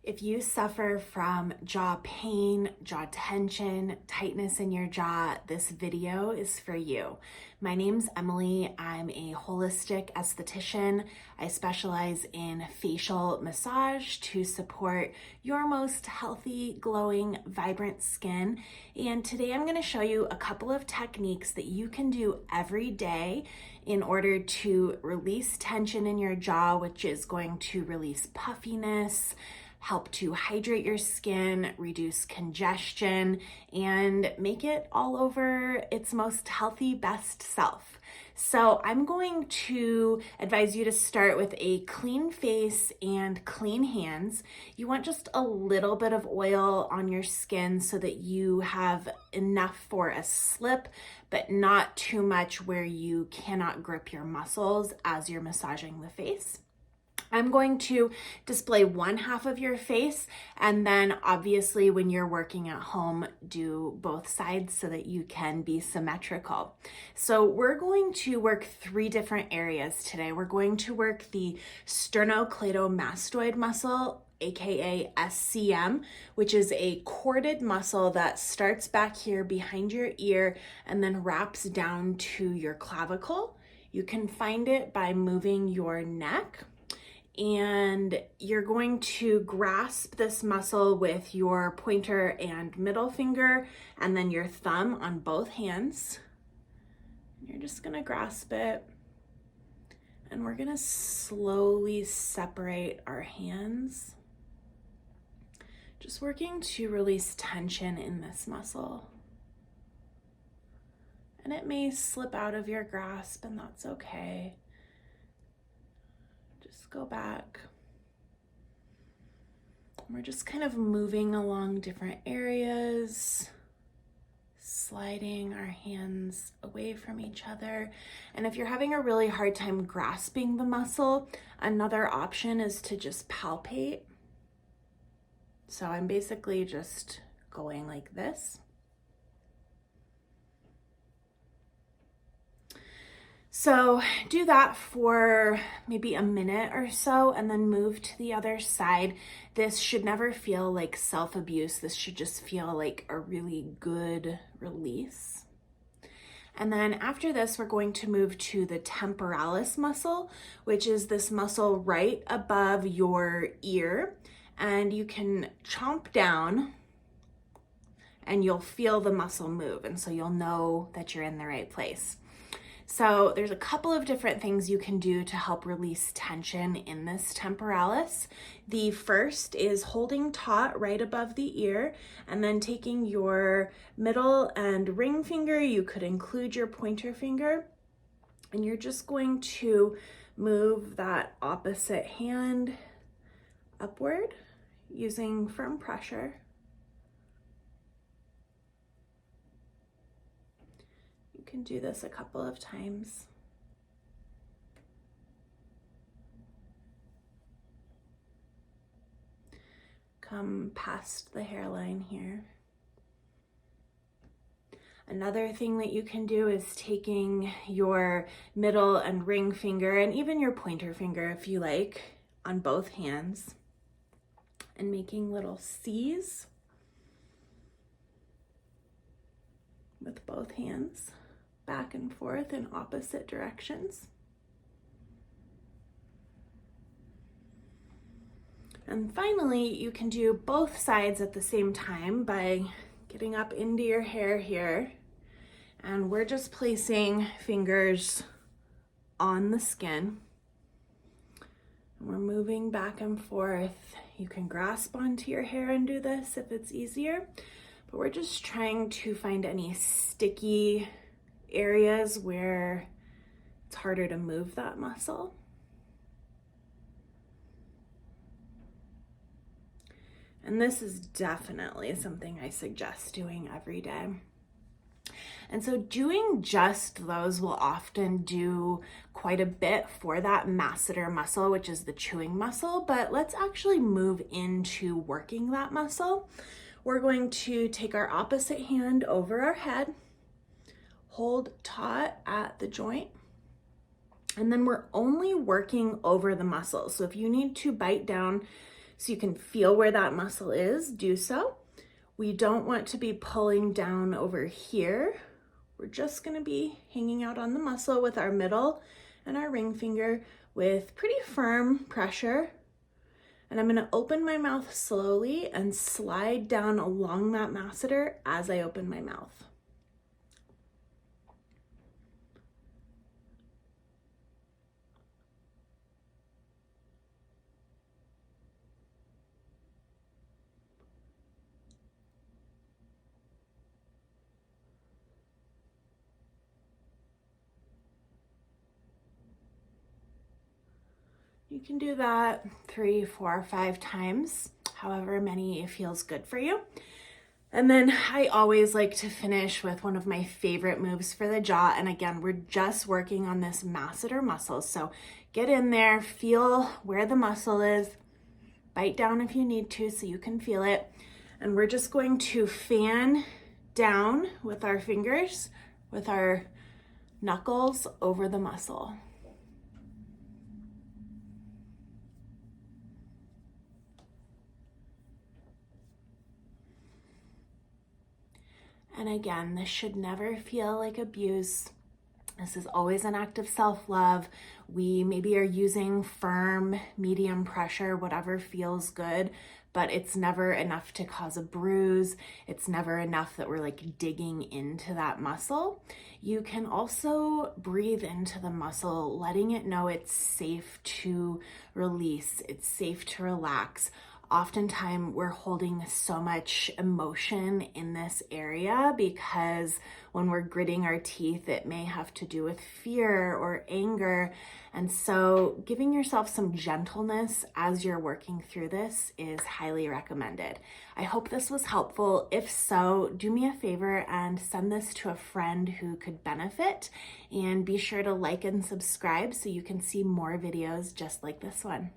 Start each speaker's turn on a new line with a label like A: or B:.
A: If you suffer from jaw pain, jaw tension, tightness in your jaw, this video is for you. My name's Emily. I'm a holistic esthetician. I specialize in facial massage to support your most healthy, glowing, vibrant skin. And today I'm going to show you a couple of techniques that you can do every day in order to release tension in your jaw, which is going to release puffiness, help to hydrate your skin, reduce congestion, and make it all over its most healthy, best self. So I'm going to advise you to start with a clean face and clean hands. You want just a little bit of oil on your skin so that you have enough for a slip, but not too much where you cannot grip your muscles as you're massaging the face. I'm going to display one half of your face, and then obviously when you're working at home, do both sides so that you can be symmetrical. So we're going to work three different areas today. We're going to work the sternocleidomastoid muscle, aka SCM, which is a corded muscle that starts back here behind your ear and then wraps down to your clavicle. You can find it by moving your neck. And you're going to grasp this muscle with your pointer and middle finger and then your thumb on both hands. You're just gonna grasp it, and we're gonna slowly separate our hands, just working to release tension in this muscle. And it may slip out of your grasp, and that's okay. Just go back. We're just kind of moving along different areas, sliding our hands away from each other. And if you're having a really hard time grasping the muscle, another option is to just palpate. So I'm basically just going like this. So do that for maybe a minute or so and then move to the other side. This should never feel like self-abuse. This should just feel like a really good release. And then after this, we're going to move to the temporalis muscle, which is this muscle right above your ear. And you can chomp down and you'll feel the muscle move. And so you'll know that you're in the right place. So there's a couple of different things you can do to help release tension in this temporalis. The first is holding taut right above the ear and then taking your middle and ring finger, you could include your pointer finger, and you're just going to move that opposite hand upward using firm pressure. Can do this a couple of times. Come past the hairline here. Another thing that you can do is taking your middle and ring finger and even your pointer finger, if you like, on both hands and making little C's with both hands, back and forth in opposite directions. And finally, you can do both sides at the same time by getting up into your hair here. And we're just placing fingers on the skin. And we're moving back and forth. You can grasp onto your hair and do this if it's easier, but we're just trying to find any sticky areas where it's harder to move that muscle. And this is definitely something I suggest doing every day. And so doing just those will often do quite a bit for that masseter muscle, which is the chewing muscle, but let's actually move into working that muscle. We're going to take our opposite hand over our head, hold taut at the joint, and then we're only working over the muscle. So if you need to bite down So you can feel where that muscle is, do so. We don't want to be pulling down over here. We're just gonna be hanging out on the muscle with our middle and our ring finger with pretty firm pressure. And I'm gonna open my mouth slowly and slide down along that masseter as I open my mouth. You can do that 3, 4, 5 times, however many it feels good for you. And then I always like to finish with one of my favorite moves for the jaw. And again, we're just working on this masseter muscle. So get in there, feel where the muscle is, bite down if you need to so you can feel it. And we're just going to fan down with our fingers, with our knuckles over the muscle. And again, this should never feel like abuse. This is always an act of self-love. We maybe are using firm, medium pressure, whatever feels good, but it's never enough to cause a bruise. It's never enough that we're like digging into that muscle. You can also breathe into the muscle, letting it know it's safe to release, it's safe to relax. Oftentimes we're holding so much emotion in this area because when we're gritting our teeth, it may have to do with fear or anger. And so giving yourself some gentleness as you're working through this is highly recommended. I hope this was helpful. If so, do me a favor and send this to a friend who could benefit, and be sure to like and subscribe so you can see more videos just like this one.